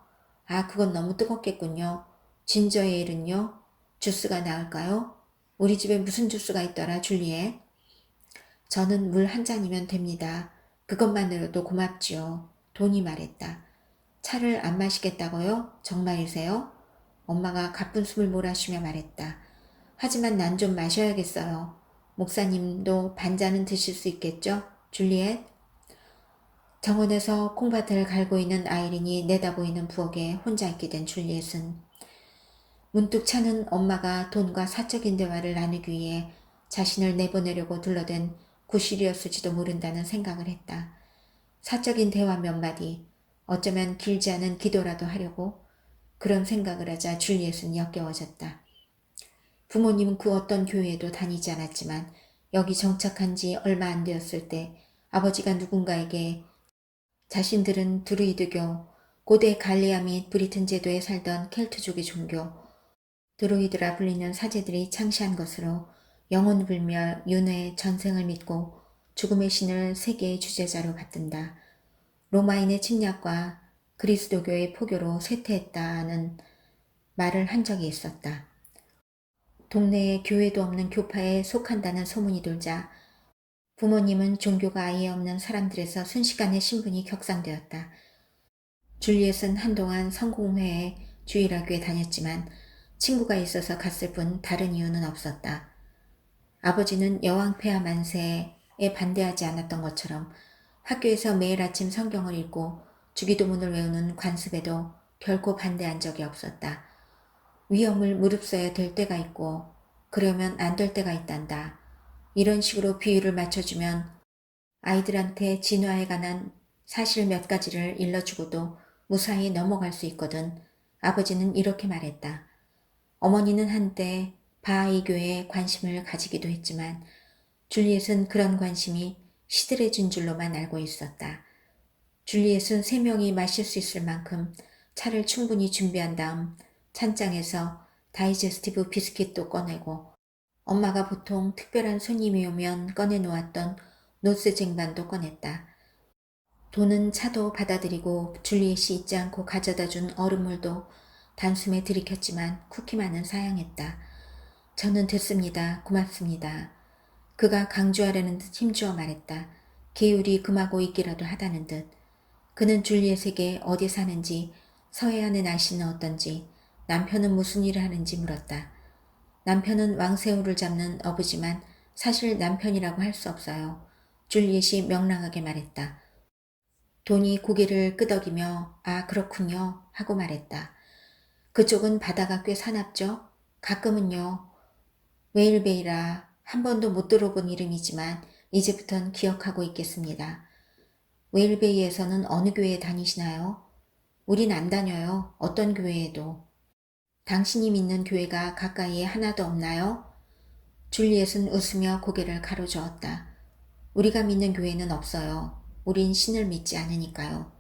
아 그건 너무 뜨겁겠군요. 진저에일은요? 주스가 나을까요? 우리 집에 무슨 주스가 있더라 줄리엣? 저는 물 한 잔이면 됩니다. 그것만으로도 고맙지요. 돈이 말했다. 차를 안 마시겠다고요? 정말이세요? 엄마가 가쁜 숨을 몰아쉬며 말했다. 하지만 난 좀 마셔야겠어요. 목사님도 반잔은 드실 수 있겠죠? 줄리엣? 정원에서 콩밭을 갈고 있는 아이린이 내다보이는 부엌에 혼자 있게 된 줄리엣은 문득 차는 엄마가 돈과 사적인 대화를 나누기 위해 자신을 내보내려고 둘러댄 구실이었을지도 모른다는 생각을 했다. 사적인 대화 몇 마디, 어쩌면 길지 않은 기도라도 하려고 그런 생각을 하자 줄리엣은 역겨워졌다. 부모님은 그 어떤 교회에도 다니지 않았지만 여기 정착한 지 얼마 안 되었을 때 아버지가 누군가에게 자신들은 드루이드교, 고대 갈리아 및 브리튼 제도에 살던 켈트족의 종교, 드루이드라 불리는 사제들이 창시한 것으로 영혼불멸, 윤회, 전생을 믿고 죽음의 신을 세계의 주제자로 받든다. 로마인의 침략과 그리스도교의 포교로 쇠퇴했다는 말을 한 적이 있었다. 동네에 교회도 없는 교파에 속한다는 소문이 돌자 부모님은 종교가 아예 없는 사람들에서 순식간에 신분이 격상되었다. 줄리엣은 한동안 성공회에 주일학교에 다녔지만 친구가 있어서 갔을 뿐 다른 이유는 없었다. 아버지는 여왕 폐하 만세에 반대하지 않았던 것처럼 학교에서 매일 아침 성경을 읽고 주기도문을 외우는 관습에도 결코 반대한 적이 없었다. 위험을 무릅써야 될 때가 있고 그러면 안 될 때가 있단다. 이런 식으로 비유를 맞춰주면 아이들한테 진화에 관한 사실 몇 가지를 일러주고도 무사히 넘어갈 수 있거든. 아버지는 이렇게 말했다. 어머니는 한때 바하이 교회에 관심을 가지기도 했지만 줄리엣은 그런 관심이 시들해진 줄로만 알고 있었다. 줄리엣은 3명이 마실 수 있을 만큼 차를 충분히 준비한 다음 찬장에서 다이제스티브 비스킷도 꺼내고 엄마가 보통 특별한 손님이 오면 꺼내놓았던 노스 쟁반도 꺼냈다. 돈은 차도 받아들이고 줄리엣이 잊지 않고 가져다준 얼음물도 단숨에 들이켰지만 쿠키만은 사양했다. 저는 됐습니다. 고맙습니다. 그가 강조하려는 듯 힘주어 말했다. 계율이 금하고 있기라도 하다는 듯. 그는 줄리엣에게 어디 사는지, 서해안의 날씨는 어떤지, 남편은 무슨 일을 하는지 물었다. 남편은 왕새우를 잡는 어부지만 사실 남편이라고 할 수 없어요. 줄리엣이 명랑하게 말했다. 돈이 고개를 끄덕이며 아 그렇군요 하고 말했다. 그쪽은 바다가 꽤 사납죠? 가끔은요. 웨일베이라 한 번도 못 들어본 이름이지만 이제부턴 기억하고 있겠습니다. 웨일베이에서는 어느 교회에 다니시나요? 우린 안 다녀요. 어떤 교회에도. 당신이 믿는 교회가 가까이에 하나도 없나요? 줄리엣은 웃으며 고개를 가로저었다. 우리가 믿는 교회는 없어요. 우린 신을 믿지 않으니까요.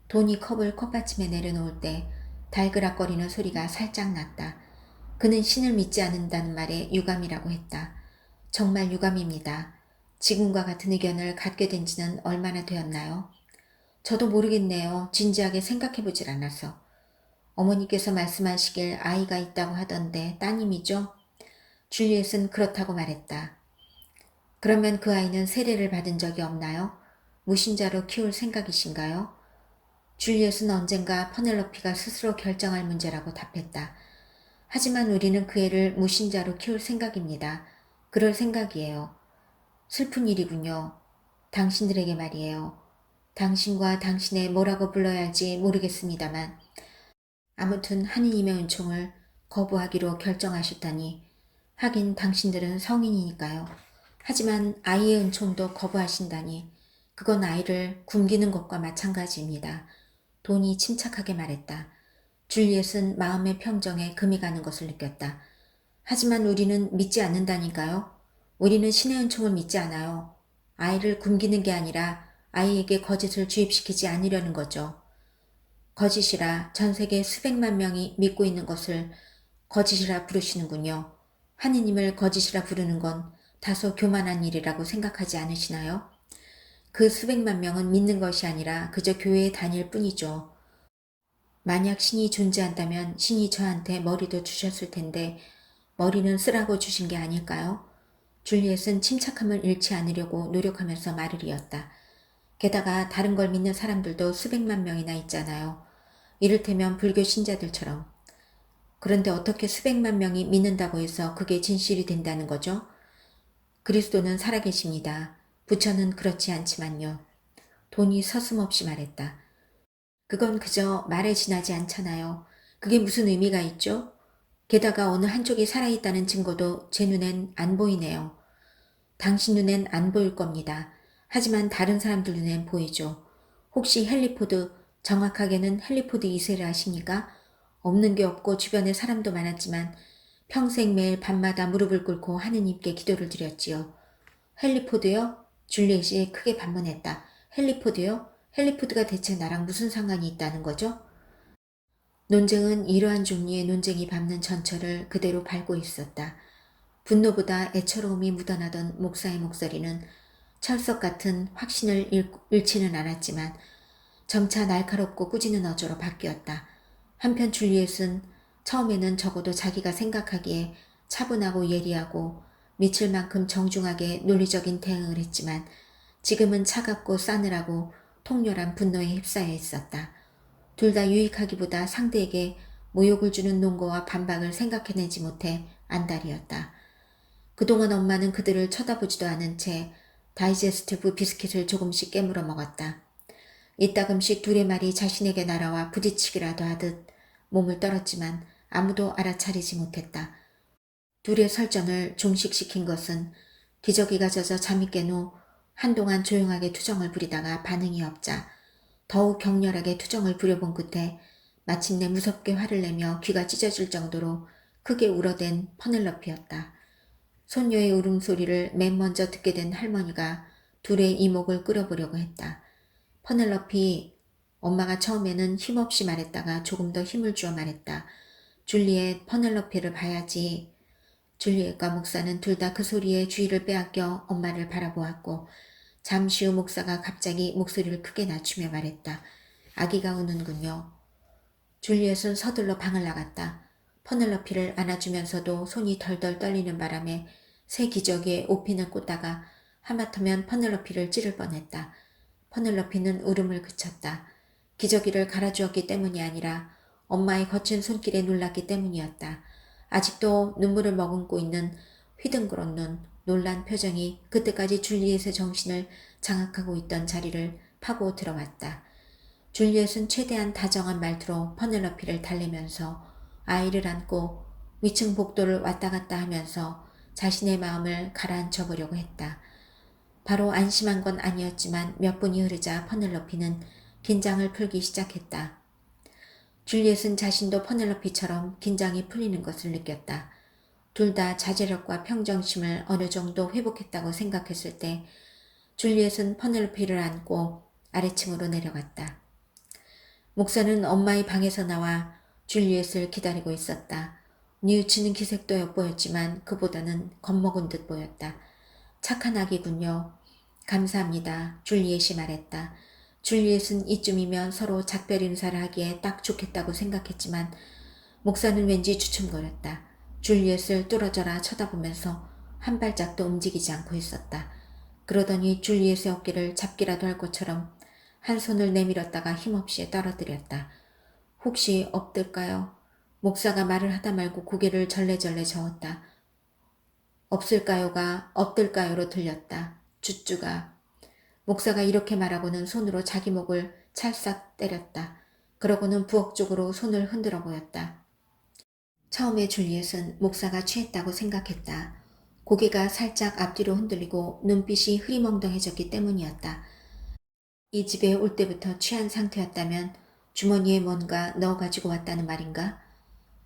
돈이 컵을 컵받침에 내려놓을 때 달그락거리는 소리가 살짝 났다. 그는 신을 믿지 않는다는 말에 유감이라고 했다. 정말 유감입니다. 지금과 같은 의견을 갖게 된 지는 얼마나 되었나요? 저도 모르겠네요. 진지하게 생각해보질 않아서. 어머니께서 말씀하시길 아이가 있다고 하던데 따님이죠? 줄리엣은 그렇다고 말했다. 그러면 그 아이는 세례를 받은 적이 없나요? 무신자로 키울 생각이신가요? 줄리엣은 언젠가 퍼넬로피가 스스로 결정할 문제라고 답했다. 하지만 우리는 그 애를 무신자로 키울 생각입니다. 그럴 생각이에요. 슬픈 일이군요. 당신들에게 말이에요. 당신과 당신의 뭐라고 불러야 할지 모르겠습니다만 아무튼 하느님의 은총을 거부하기로 결정하셨다니 하긴 당신들은 성인이니까요. 하지만 아이의 은총도 거부하신다니 그건 아이를 굶기는 것과 마찬가지입니다. 돈이 침착하게 말했다. 줄리엣은 마음의 평정에 금이 가는 것을 느꼈다. 하지만 우리는 믿지 않는다니까요. 우리는 신의 은총을 믿지 않아요. 아이를 굶기는 게 아니라 아이에게 거짓을 주입시키지 않으려는 거죠. 거짓이라 전 세계 수백만 명이 믿고 있는 것을 거짓이라 부르시는군요. 하느님을 거짓이라 부르는 건 다소 교만한 일이라고 생각하지 않으시나요? 그 수백만 명은 믿는 것이 아니라 그저 교회에 다닐 뿐이죠. 만약 신이 존재한다면 신이 저한테 머리도 주셨을 텐데 머리는 쓰라고 주신 게 아닐까요? 줄리엣은 침착함을 잃지 않으려고 노력하면서 말을 이었다. 게다가 다른 걸 믿는 사람들도 수백만 명이나 있잖아요. 이를테면 불교 신자들처럼. 그런데 어떻게 수백만 명이 믿는다고 해서 그게 진실이 된다는 거죠? 그리스도는 살아계십니다. 부처는 그렇지 않지만요. 돈이 서슴없이 말했다. 그건 그저 말에 지나지 않잖아요. 그게 무슨 의미가 있죠? 게다가 어느 한쪽이 살아있다는 증거도 제 눈엔 안 보이네요. 당신 눈엔 안 보일 겁니다. 하지만 다른 사람들 눈엔 보이죠. 혹시 헨리포드, 정확하게는 헨리포드 2세를 아십니까? 없는 게 없고 주변에 사람도 많았지만 평생 매일 밤마다 무릎을 꿇고 하느님께 기도를 드렸지요. 헨리포드요? 줄리엣이 크게 반문했다. 헨리포드요? 헨리포드가 대체 나랑 무슨 상관이 있다는 거죠? 논쟁은 이러한 종류의 논쟁이 밟는 전철을 그대로 밟고 있었다. 분노보다 애처로움이 묻어나던 목사의 목소리는 철석 같은 확신을 잃지는 않았지만 점차 날카롭고 꾸짖는 어조로 바뀌었다. 한편 줄리엣은 처음에는 적어도 자기가 생각하기에 차분하고 예리하고 미칠 만큼 정중하게 논리적인 대응을 했지만 지금은 차갑고 싸늘하고 통렬한 분노에 휩싸여 있었다. 둘 다 유익하기보다 상대에게 모욕을 주는 논거와 반박을 생각해내지 못해 안달이었다. 그동안 엄마는 그들을 쳐다보지도 않은 채 다이제스티브 비스킷을 조금씩 깨물어 먹었다. 이따금씩 둘의 말이 자신에게 날아와 부딪히기라도 하듯 몸을 떨었지만 아무도 알아차리지 못했다. 둘의 설전을 종식시킨 것은 기저귀가 젖어 잠이 깬 후 한동안 조용하게 투정을 부리다가 반응이 없자 더욱 격렬하게 투정을 부려본 끝에 마침내 무섭게 화를 내며 귀가 찢어질 정도로 크게 울어댄 퍼넬러피였다. 손녀의 울음소리를 맨 먼저 듣게 된 할머니가 둘의 이목을 끌어보려고 했다. 퍼넬러피, 엄마가 처음에는 힘없이 말했다가 조금 더 힘을 주어 말했다. 줄리엣, 퍼넬러피를 봐야지. 줄리엣과 목사는 둘 다 그 소리에 주의를 빼앗겨 엄마를 바라보았고 잠시 후 목사가 갑자기 목소리를 크게 낮추며 말했다. 아기가 우는군요. 줄리엣은 서둘러 방을 나갔다. 퍼넬러피를 안아주면서도 손이 덜덜 떨리는 바람에 새 기저귀에 옷핀을 꽂다가 하마터면 퍼넬러피를 찌를 뻔했다. 퍼넬러피는 울음을 그쳤다. 기저귀를 갈아주었기 때문이 아니라 엄마의 거친 손길에 놀랐기 때문이었다. 아직도 눈물을 머금고 있는 휘둥그런 눈, 놀란 표정이 그때까지 줄리엣의 정신을 장악하고 있던 자리를 파고 들어왔다. 줄리엣은 최대한 다정한 말투로 퍼넬러피를 달래면서 아이를 안고 위층 복도를 왔다 갔다 하면서 자신의 마음을 가라앉혀 보려고 했다. 바로 안심한 건 아니었지만 몇 분이 흐르자 퍼넬러피는 긴장을 풀기 시작했다. 줄리엣은 자신도 퍼넬러피처럼 긴장이 풀리는 것을 느꼈다. 둘 다 자제력과 평정심을 어느 정도 회복했다고 생각했을 때 줄리엣은 퍼넬러피를 안고 아래층으로 내려갔다. 목사는 엄마의 방에서 나와 줄리엣을 기다리고 있었다. 뉘우치는 기색도 엿보였지만 그보다는 겁먹은 듯 보였다. 착한 아기군요. 감사합니다. 줄리엣이 말했다. 줄리엣은 이쯤이면 서로 작별 인사를 하기에 딱 좋겠다고 생각했지만 목사는 왠지 주춤거렸다. 줄리엣을 뚫어져라 쳐다보면서 한 발짝도 움직이지 않고 있었다. 그러더니 줄리엣의 어깨를 잡기라도 할 것처럼 한 손을 내밀었다가 힘없이 떨어뜨렸다. 혹시 없을까요? 목사가 말을 하다 말고 고개를 절레절레 저었다. 없을까요가 없을까요로 들렸다. 쭈쭈가. 목사가 이렇게 말하고는 손으로 자기 목을 찰싹 때렸다. 그러고는 부엌 쪽으로 손을 흔들어 보였다. 처음에 줄리엣은 목사가 취했다고 생각했다. 고개가 살짝 앞뒤로 흔들리고 눈빛이 흐리멍덩해졌기 때문이었다. 이 집에 올 때부터 취한 상태였다면 주머니에 뭔가 넣어가지고 왔다는 말인가?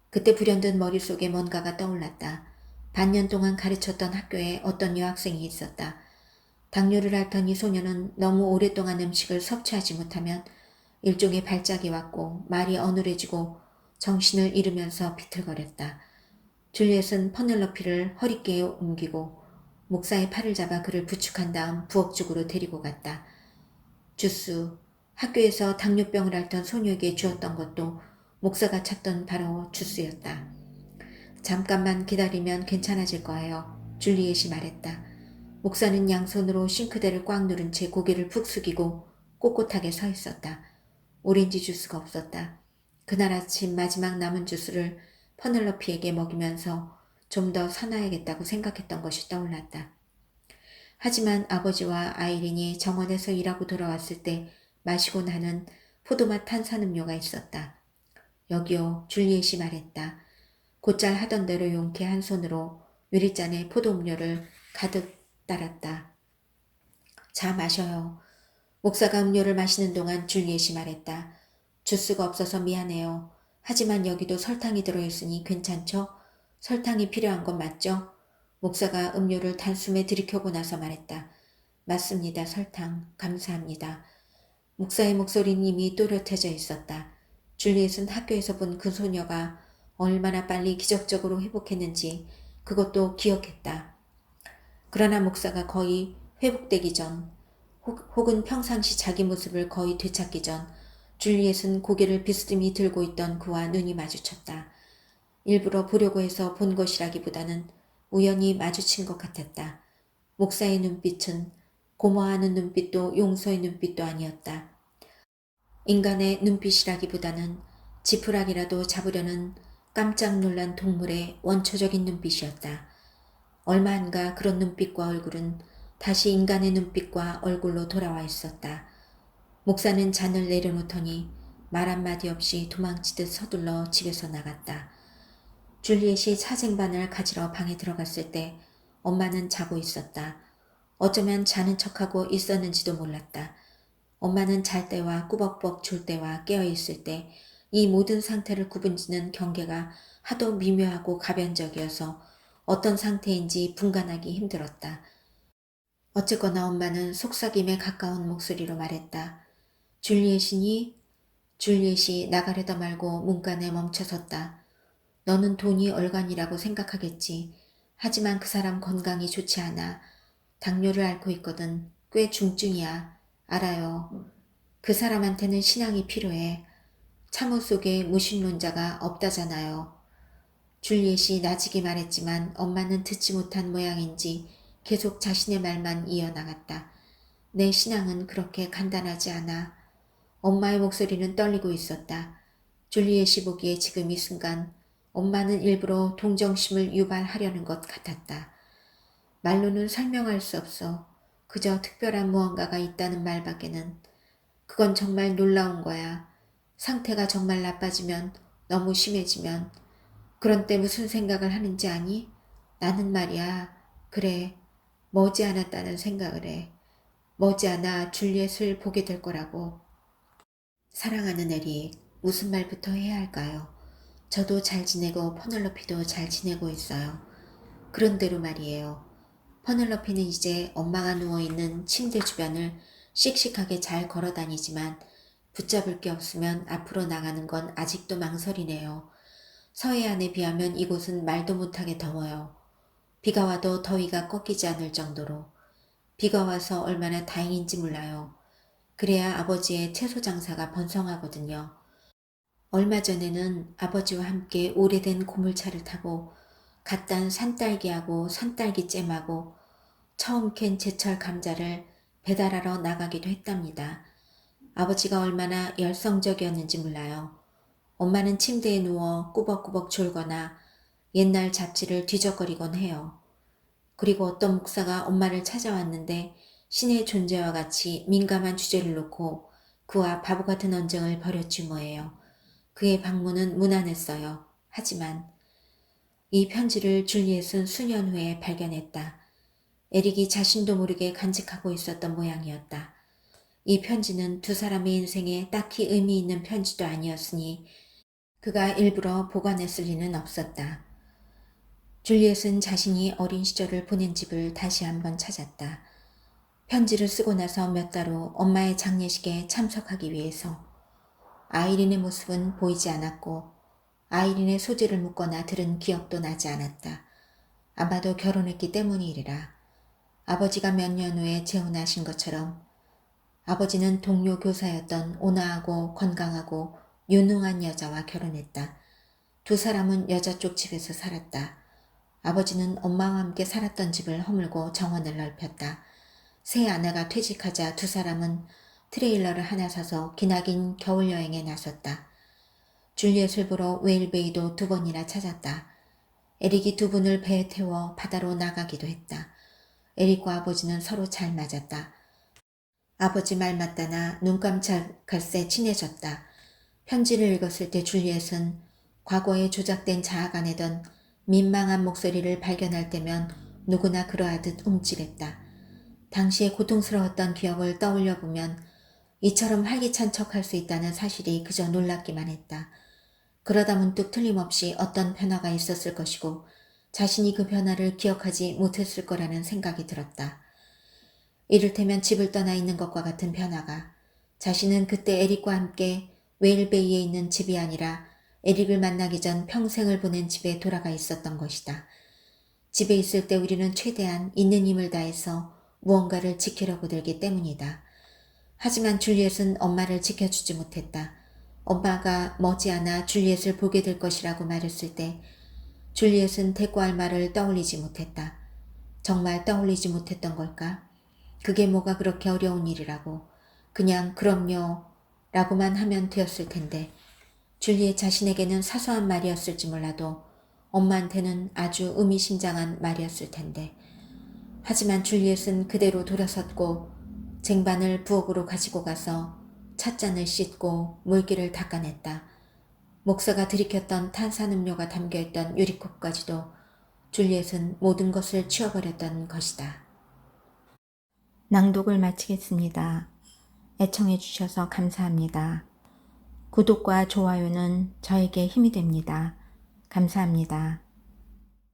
그때 불현듯 머릿속에 뭔가가 떠올랐다. 반년 동안 가르쳤던 학교에 어떤 여학생이 있었다. 당뇨를 앓던 이 소녀는 너무 오랫동안 음식을 섭취하지 못하면 일종의 발작이 왔고 말이 어눌해지고 정신을 잃으면서 비틀거렸다. 줄리엣은 퍼넬러피를 허리깨에 옮기고 목사의 팔을 잡아 그를 부축한 다음 부엌 쪽으로 데리고 갔다. 주스, 학교에서 당뇨병을 앓던 소녀에게 주었던 것도 목사가 찾던 바로 주스였다. 잠깐만 기다리면 괜찮아질 거예요. 줄리엣이 말했다. 목사는 양손으로 싱크대를 꽉 누른 채 고개를 푹 숙이고 꼿꼿하게 서 있었다. 오렌지 주스가 없었다. 그날 아침 마지막 남은 주스를 퍼넬러피에게 먹이면서 좀 더 사놔야겠다고 생각했던 것이 떠올랐다. 하지만 아버지와 아이린이 정원에서 일하고 돌아왔을 때 마시고 나는 포도맛 탄산음료가 있었다. 여기요, 줄리엣이 말했다. 곧잘 하던 대로 용케 한 손으로 유리잔에 포도음료를 가득 따랐다. 자, 마셔요. 목사가 음료를 마시는 동안 줄리엣이 말했다. 주스가 없어서 미안해요. 하지만 여기도 설탕이 들어있으니 괜찮죠? 설탕이 필요한 건 맞죠? 목사가 음료를 단숨에 들이켜고 나서 말했다. 맞습니다. 설탕. 감사합니다. 목사의 목소리는 이미 또렷해져 있었다. 줄리엣은 학교에서 본 그 소녀가 얼마나 빨리 기적적으로 회복했는지 그것도 기억했다. 그러나 목사가 거의 회복되기 전 혹은 평상시 자기 모습을 거의 되찾기 전 줄리엣은 고개를 비스듬히 들고 있던 그와 눈이 마주쳤다. 일부러 보려고 해서 본 것이라기보다는 우연히 마주친 것 같았다. 목사의 눈빛은 고마워하는 눈빛도 용서의 눈빛도 아니었다. 인간의 눈빛이라기보다는 지푸라기라도 잡으려는 깜짝 놀란 동물의 원초적인 눈빛이었다. 얼마 안가 그런 눈빛과 얼굴은 다시 인간의 눈빛과 얼굴로 돌아와 있었다. 목사는 잔을 내려놓더니 말 한마디 없이 도망치듯 서둘러 집에서 나갔다. 줄리엣이 차쟁반을 가지러 방에 들어갔을 때 엄마는 자고 있었다. 어쩌면 자는 척하고 있었는지도 몰랐다. 엄마는 잘 때와 꾸벅꾸벅 졸 때와 깨어있을 때 이 모든 상태를 구분짓는 경계가 하도 미묘하고 가변적이어서 어떤 상태인지 분간하기 힘들었다. 어쨌거나 엄마는 속삭임에 가까운 목소리로 말했다. 줄리엣이니? 줄리엣이 나가려다 말고 문간에 멈춰섰다. 너는 돈이 얼간이라고 생각하겠지. 하지만 그 사람 건강이 좋지 않아. 당뇨를 앓고 있거든. 꽤 중증이야. 알아요. 그 사람한테는 신앙이 필요해. 참호 속에 무신론자가 없다잖아요. 줄리엣이 나지게 말했지만 엄마는 듣지 못한 모양인지 계속 자신의 말만 이어나갔다. 내 신앙은 그렇게 간단하지 않아. 엄마의 목소리는 떨리고 있었다. 줄리엣이 보기에 지금 이 순간 엄마는 일부러 동정심을 유발하려는 것 같았다. 말로는 설명할 수 없어. 그저 특별한 무언가가 있다는 말밖에는. 그건 정말 놀라운 거야. 상태가 정말 나빠지면, 너무 심해지면. 그런 때 무슨 생각을 하는지 아니? 나는 말이야. 그래. 머지않았다는 생각을 해. 머지않아 줄리엣을 보게 될 거라고. 사랑하는 에릭, 무슨 말부터 해야 할까요? 저도 잘 지내고 퍼널로피도 잘 지내고 있어요. 그런대로 말이에요. 퍼널로피는 이제 엄마가 누워있는 침대 주변을 씩씩하게 잘 걸어 다니지만 붙잡을 게 없으면 앞으로 나가는 건 아직도 망설이네요. 서해안에 비하면 이곳은 말도 못하게 더워요. 비가 와도 더위가 꺾이지 않을 정도로. 비가 와서 얼마나 다행인지 몰라요. 그래야 아버지의 채소 장사가 번성하거든요. 얼마 전에는 아버지와 함께 오래된 고물차를 타고 갓 딴 산딸기하고 산딸기잼하고 처음 캔 제철 감자를 배달하러 나가기도 했답니다. 아버지가 얼마나 열성적이었는지 몰라요. 엄마는 침대에 누워 꾸벅꾸벅 졸거나 옛날 잡지를 뒤적거리곤 해요. 그리고 어떤 목사가 엄마를 찾아왔는데 신의 존재와 같이 민감한 주제를 놓고 그와 바보 같은 언쟁을 벌였지 뭐예요. 그의 방문은 무난했어요. 하지만 이 편지를 줄리엣은 수년 후에 발견했다. 에릭이 자신도 모르게 간직하고 있었던 모양이었다. 이 편지는 두 사람의 인생에 딱히 의미 있는 편지도 아니었으니 그가 일부러 보관했을 리는 없었다. 줄리엣은 자신이 어린 시절을 보낸 집을 다시 한번 찾았다. 편지를 쓰고 나서 몇 달 후 엄마의 장례식에 참석하기 위해서. 아이린의 모습은 보이지 않았고 아이린의 소재를 묻거나 들은 기억도 나지 않았다. 아마도 결혼했기 때문이리라. 아버지가 몇 년 후에 재혼하신 것처럼 아버지는 동료 교사였던 온화하고 건강하고 유능한 여자와 결혼했다. 두 사람은 여자 쪽 집에서 살았다. 아버지는 엄마와 함께 살았던 집을 허물고 정원을 넓혔다. 새 아내가 퇴직하자 두 사람은 트레일러를 하나 사서 기나긴 겨울여행에 나섰다. 줄리엣을 보러 웨일베이도 두 번이나 찾았다. 에릭이 두 분을 배에 태워 바다로 나가기도 했다. 에릭과 아버지는 서로 잘 맞았다. 아버지 말 맞다나 눈 깜짝할새 친해졌다. 편지를 읽었을 때 줄리엣은 과거에 조작된 자아가 내던 민망한 목소리를 발견할 때면 누구나 그러하듯 움찔했다. 당시에 고통스러웠던 기억을 떠올려 보면 이처럼 활기찬 척할 수 있다는 사실이 그저 놀랍기만 했다. 그러다 문득 틀림없이 어떤 변화가 있었을 것이고 자신이 그 변화를 기억하지 못했을 거라는 생각이 들었다. 이를테면 집을 떠나 있는 것과 같은 변화가. 자신은 그때 에릭과 함께 웨일베이에 있는 집이 아니라 에릭을 만나기 전 평생을 보낸 집에 돌아가 있었던 것이다. 집에 있을 때 우리는 최대한 있는 힘을 다해서 무언가를 지키려고 들기 때문이다. 하지만 줄리엣은 엄마를 지켜주지 못했다. 엄마가 머지않아 줄리엣을 보게 될 것이라고 말했을 때 줄리엣은 대꾸할 말을 떠올리지 못했다. 정말 떠올리지 못했던 걸까? 그게 뭐가 그렇게 어려운 일이라고. 그냥 그럼요 라고만 하면 되었을 텐데 줄리엣 자신에게는 사소한 말이었을지 몰라도 엄마한테는 아주 의미심장한 말이었을 텐데. 하지만 줄리엣은 그대로 돌아섰고 쟁반을 부엌으로 가지고 가서 찻잔을 씻고 물기를 닦아냈다. 목사가 들이켰던 탄산음료가 담겨있던 유리컵까지도 줄리엣은 모든 것을 치워버렸던 것이다. 낭독을 마치겠습니다. 애청해 주셔서 감사합니다. 구독과 좋아요는 저에게 힘이 됩니다. 감사합니다.